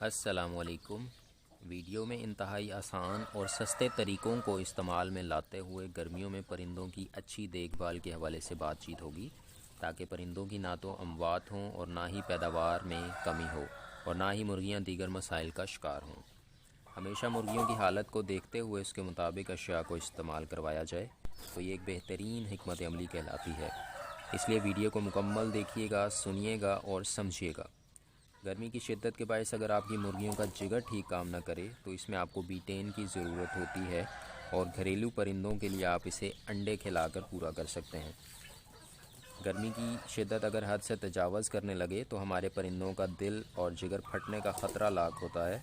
السلام علیکم۔ ویڈیو میں انتہائی آسان اور سستے طریقوں کو استعمال میں لاتے ہوئے گرمیوں میں پرندوں کی اچھی دیکھ بھال کے حوالے سے بات چیت ہوگی، تاکہ پرندوں کی نہ تو اموات ہوں اور نہ ہی پیداوار میں کمی ہو اور نہ ہی مرغیاں دیگر مسائل کا شکار ہوں۔ ہمیشہ مرغیوں کی حالت کو دیکھتے ہوئے اس کے مطابق اشیاء کو استعمال کروایا جائے تو یہ ایک بہترین حکمت عملی کہلاتی ہے۔ اس لیے ویڈیو کو مکمل دیکھیے گا، سنیے گا اور سمجھیے گا۔ گرمی کی شدت کے باعث اگر آپ کی مرغیوں کا جگر ٹھیک کام نہ کرے تو اس میں آپ کو بیٹین کی ضرورت ہوتی ہے، اور گھریلو پرندوں کے لیے آپ اسے انڈے کھلا کر پورا کر سکتے ہیں۔ گرمی کی شدت اگر حد سے تجاوز کرنے لگے تو ہمارے پرندوں کا دل اور جگر پھٹنے کا خطرہ لاحق ہوتا ہے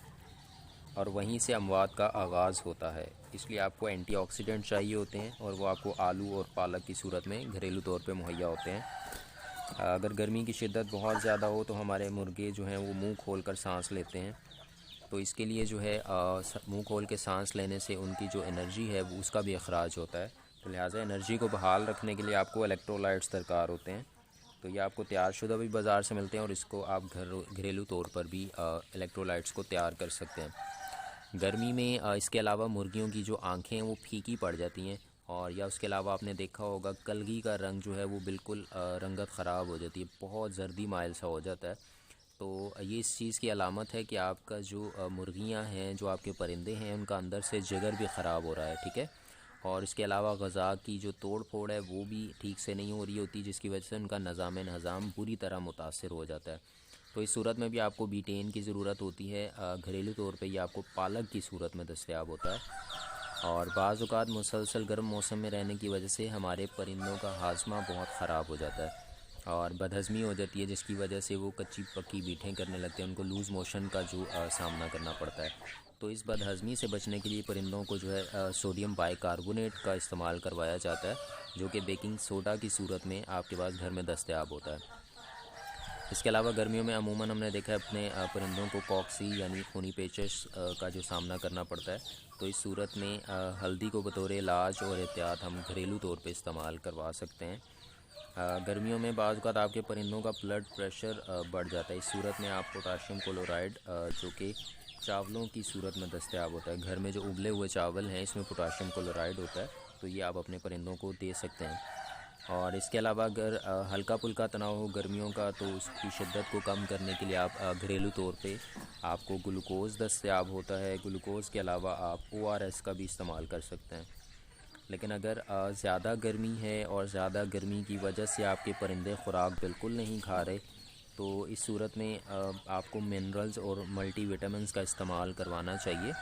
اور وہیں سے اموات کا آغاز ہوتا ہے۔ اس لیے آپ کو اینٹی آکسیڈنٹ چاہیے ہوتے ہیں، اور وہ آپ کو آلو اور پالک کی صورت میں گھریلو طور پہ مہیا ہوتے ہیں۔ اگر گرمی کی شدت بہت زیادہ ہو تو ہمارے مرغے جو ہیں وہ منہ کھول کر سانس لیتے ہیں، تو اس کے لیے جو ہے منہ کھول کے سانس لینے سے ان کی جو انرجی ہے وہ اس کا بھی اخراج ہوتا ہے، تو لہٰذا انرجی کو بحال رکھنے کے لیے آپ کو الیکٹرولائٹس درکار ہوتے ہیں۔ تو یہ آپ کو تیار شدہ بھی بازار سے ملتے ہیں، اور اس کو آپ گھریلو طور پر بھی الیکٹرولائٹس کو تیار کر سکتے ہیں۔ گرمی میں اس کے علاوہ مرغیوں کی جو آنکھیں ہیں وہ پھیکی پڑ جاتی ہیں، اور یا اس کے علاوہ آپ نے دیکھا ہوگا کلگی کا رنگ جو ہے وہ بالکل رنگت خراب ہو جاتی ہے، بہت زردی مائل سا ہو جاتا ہے۔ تو یہ اس چیز کی علامت ہے کہ آپ کا جو مرغیاں ہیں، جو آپ کے پرندے ہیں، ان کا اندر سے جگر بھی خراب ہو رہا ہے، ٹھیک ہے۔ اور اس کے علاوہ غذا کی جو توڑ پھوڑ ہے وہ بھی ٹھیک سے نہیں ہو رہی ہوتی، جس کی وجہ سے ان کا نظام انہضام بری طرح متاثر ہو جاتا ہے۔ تو اس صورت میں بھی آپ کو بیٹین کی ضرورت ہوتی ہے۔ گھریلو طور پہ یہ آپ کو پالک کی صورت میں دستیاب ہوتا ہے، اور بعض اوقات مسلسل گرم موسم میں رہنے کی وجہ سے ہمارے پرندوں کا ہاضمہ بہت خراب ہو جاتا ہے اور بدہضمی ہو جاتی ہے، جس کی وجہ سے وہ کچی پکی بیٹھیں کرنے لگتے ہیں، ان کو لوز موشن کا جو سامنا کرنا پڑتا ہے۔ تو اس بدہضمی سے بچنے کے لیے پرندوں کو جو ہے سوڈیم بائی کاربونیٹ کا استعمال کروایا جاتا ہے، جو کہ بیکنگ سوڈا کی صورت میں آپ کے پاس گھر میں دستیاب ہوتا ہے۔ اس کے علاوہ گرمیوں میں عموماً ہم نے دیکھا ہے اپنے پرندوں کو کوکسی یعنی خونی پیچش کا جو سامنا کرنا پڑتا ہے، تو اس صورت میں ہلدی کو بطور علاج اور احتیاط ہم گھریلو طور پہ استعمال کروا سکتے ہیں۔ گرمیوں میں بعض اوقات آپ کے پرندوں کا بلڈ پریشر بڑھ جاتا ہے، اس صورت میں آپ پوٹاشیم کلورائڈ جو کہ چاولوں کی صورت میں دستیاب ہوتا ہے، گھر میں جو ابلے ہوئے چاول ہیں اس میں پوٹاشیم کلورائڈ ہوتا ہے، تو یہ آپ اپنے پرندوں کو دے سکتے ہیں۔ اور اس کے علاوہ اگر ہلکا پھلکا تناؤ ہو گرمیوں کا تو اس کی شدت کو کم کرنے کے لیے آپ گھریلو طور پہ آپ کو گلوکوز دستیاب ہوتا ہے۔ گلوکوز کے علاوہ آپ ORS کا بھی استعمال کر سکتے ہیں۔ لیکن اگر زیادہ گرمی ہے اور زیادہ گرمی کی وجہ سے آپ کے پرندے خوراک بالکل نہیں کھا رہے، تو اس صورت میں آپ کو منرلز اور ملٹی وٹامنز کا استعمال کروانا چاہیے،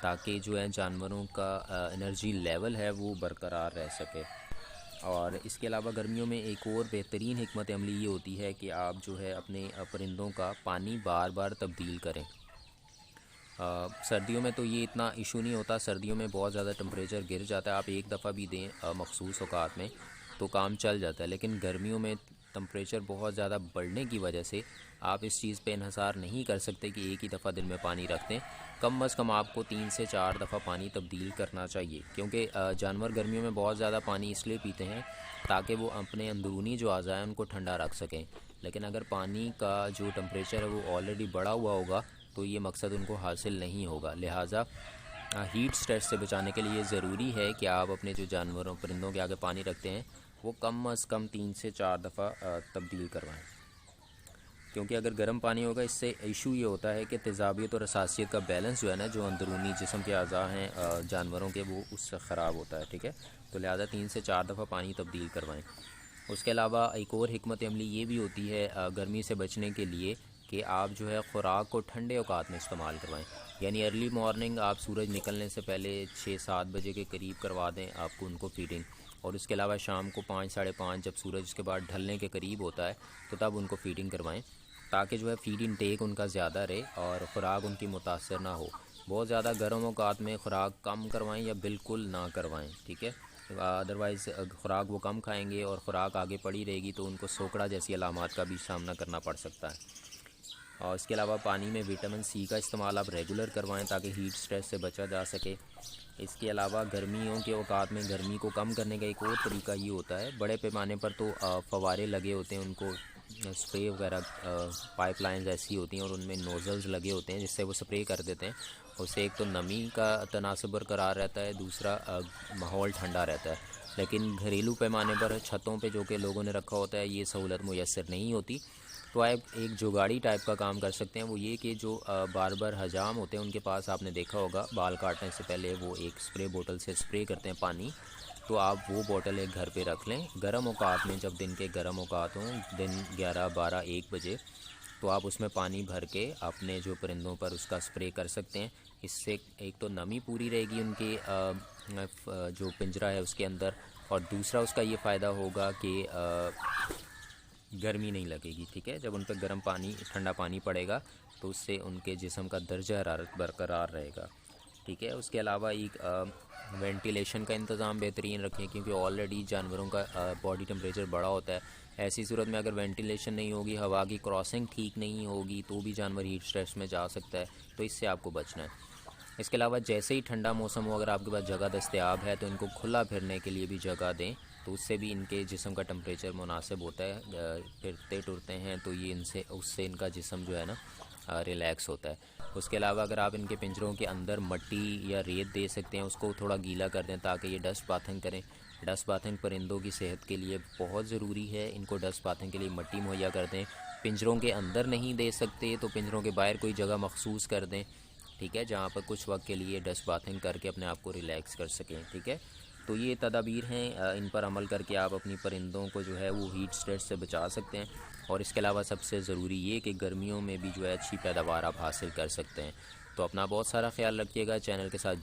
تاکہ جو ہے جانوروں کا انرجی لیول ہے وہ برقرار رہ سکے۔ اور اس کے علاوہ گرمیوں میں ایک اور بہترین حکمت عملی یہ ہوتی ہے کہ آپ جو ہے اپنے پرندوں کا پانی بار بار تبدیل کریں۔ سردیوں میں تو یہ اتنا ایشو نہیں ہوتا، سردیوں میں بہت زیادہ ٹمپریچر گر جاتا ہے، آپ ایک دفعہ بھی دیں مخصوص اوقات میں تو کام چل جاتا ہے، لیکن گرمیوں میں ٹمپریچر بہت زیادہ بڑھنے کی وجہ سے آپ اس چیز پہ انحصار نہیں کر سکتے کہ ایک ہی دفعہ دن میں پانی رکھ دیں۔ کم از کم آپ کو 3 سے 4 دفعہ پانی تبدیل کرنا چاہیے، کیونکہ جانور گرمیوں میں بہت زیادہ پانی اس لیے پیتے ہیں تاکہ وہ اپنے اندرونی جو اعضاء ہیں ان کو ٹھنڈا رکھ سکیں، لیکن اگر پانی کا جو ٹمپریچر ہے وہ آلریڈی بڑھا ہوا ہوگا تو یہ مقصد ان کو حاصل نہیں ہوگا۔ لہٰذا ہیٹ سٹریس سے بچانے کے لیے ضروری ہے کہ آپ اپنے جو جانوروں پرندوں کے آگے پانی رکھتے ہیں وہ کم از کم 3 سے 4 دفعہ تبدیل کروائیں، کیونکہ اگر گرم پانی ہوگا اس سے ایشو یہ ہوتا ہے کہ تیزابیت اور حساسیت کا بیلنس جو ہے نا، جو اندرونی جسم کے اعضاء ہیں جانوروں کے، وہ اس سے خراب ہوتا ہے، ٹھیک ہے۔ تو لہٰذا 3 سے 4 دفعہ پانی تبدیل کروائیں۔ اس کے علاوہ ایک اور حکمت عملی یہ بھی ہوتی ہے گرمی سے بچنے کے لیے کہ آپ جو ہے خوراک کو ٹھنڈے اوقات میں استعمال کروائیں، یعنی ارلی مارننگ آپ سورج نکلنے سے پہلے 6-7 بجے کے قریب کروا دیں آپ کو ان کو فیڈنگ، اور اس کے علاوہ شام کو 5-5:30 جب سورج کے بعد ڈھلنے کے قریب ہوتا ہے تو تب ان کو فیڈنگ کروائیں، تاکہ جو ہے فیڈ انٹیک ان کا زیادہ رہے اور خوراک ان کی متاثر نہ ہو۔ بہت زیادہ گرم اوقات میں خوراک کم کروائیں یا بالکل نہ کروائیں، ٹھیک ہے۔ ادروائز خوراک وہ کم کھائیں گے اور خوراک آگے پڑی رہے گی تو ان کو سوکڑا جیسی علامات کا بھی سامنا کرنا پڑ سکتا ہے۔ اور اس کے علاوہ پانی میں وٹامن سی کا استعمال آپ ریگولر کروائیں تاکہ ہیٹ سٹریس سے بچا جا سکے۔ اس کے علاوہ گرمیوں کے اوقات میں گرمی کو کم کرنے کا ایک اور طریقہ یہ ہوتا ہے، بڑے پیمانے پر تو فوارے لگے ہوتے ہیں ان کو اسپرے وغیرہ پائپ لائنز ایسی ہوتی ہیں اور ان میں نوزلز لگے ہوتے ہیں جس سے وہ اسپرے کر دیتے ہیں. اس سے ایک تو نمی کا تناسب برقرار رہتا ہے, دوسرا ماحول ٹھنڈا رہتا ہے. لیکن گھریلو پیمانے پر چھتوں پہ جو کہ لوگوں نے رکھا ہوتا ہے یہ سہولت میسر نہیں ہوتی. تو آپ ایک جگاڑی ٹائپ کا کام کر سکتے ہیں, وہ یہ کہ جو باربر حجام ہوتے ہیں ان کے پاس آپ نے دیکھا ہوگا بال کاٹنے سے پہلے وہ ایک اسپرے بوٹل سے اسپرے کرتے ہیں پانی. تو آپ وہ بوٹل ایک گھر پہ رکھ لیں گرم اوقات میں, جب دن کے گرم اوقات ہوں, دن 11 12 1 بجے, تو آپ اس میں پانی بھر کے اپنے جو پرندوں پر اس کا اسپرے کر سکتے ہیں. اس سے ایک تو نمی پوری رہے گی ان کے جو پنجرہ ہے اس کے اندر, اور دوسرا اس کا یہ فائدہ ہوگا کہ گرمی نہیں لگے گی. ٹھیک ہے, جب ان پہ گرم پانی ٹھنڈا پانی پڑے گا تو اس سے ان کے جسم کا درجہ حرارت برقرار رہے گا. ٹھیک ہے, اس کے علاوہ ایک وینٹیلیشن کا انتظام بہترین رکھیں, کیونکہ آلریڈی جانوروں کا باڈی ٹمپریچر بڑا ہوتا ہے. ایسی صورت میں اگر وینٹیلیشن نہیں ہوگی, ہوا کی کراسنگ ٹھیک نہیں ہوگی, تو بھی جانور ہیٹ اسٹریس میں جا سکتا ہے. تو اس سے آپ کو بچنا ہے. اس کے علاوہ جیسے ہی ٹھنڈا موسم ہو, اگر آپ کے پاس جگہ دستیاب ہے تو ان کو کھلا پھرنے کے لیے بھی جگہ دیں, تو اس سے بھی ان کے جسم کا ٹمپریچر مناسب ہوتا ہے. پھرتے ٹرتے ہیں تو یہ اس سے ان کا جسم جو ہے نا ریلیکس ہوتا ہے. اس کے علاوہ اگر آپ ان کے پنجروں کے اندر مٹی یا ریت دے سکتے ہیں, اس کو تھوڑا گیلا کر دیں تاکہ یہ ڈسٹ باتھنگ کریں. ڈسٹ باتھنگ پرندوں کی صحت کے لیے بہت ضروری ہے. ان کو ڈسٹ باتھنگ کے لیے مٹی مہیا کر دیں. پنجروں کے اندر نہیں دے سکتے تو پنجروں کے باہر کوئی جگہ مخصوص کر دیں. ٹھیک ہے, جہاں پر کچھ وقت کے لیے ڈسٹ باتھنگ کر کے اپنے آپ کو ریلیکس کر سکیں. ٹھیک ہے, تو یہ تدابیر ہیں, ان پر عمل کر کے آپ اپنی پرندوں کو جو ہے وہ ہیٹ اسٹریس سے بچا سکتے ہیں. اور اس کے علاوہ سب سے ضروری یہ کہ گرمیوں میں بھی جو ہے اچھی پیداوار آپ حاصل کر سکتے ہیں. تو اپنا بہت سارا خیال رکھیے گا. چینل کے ساتھ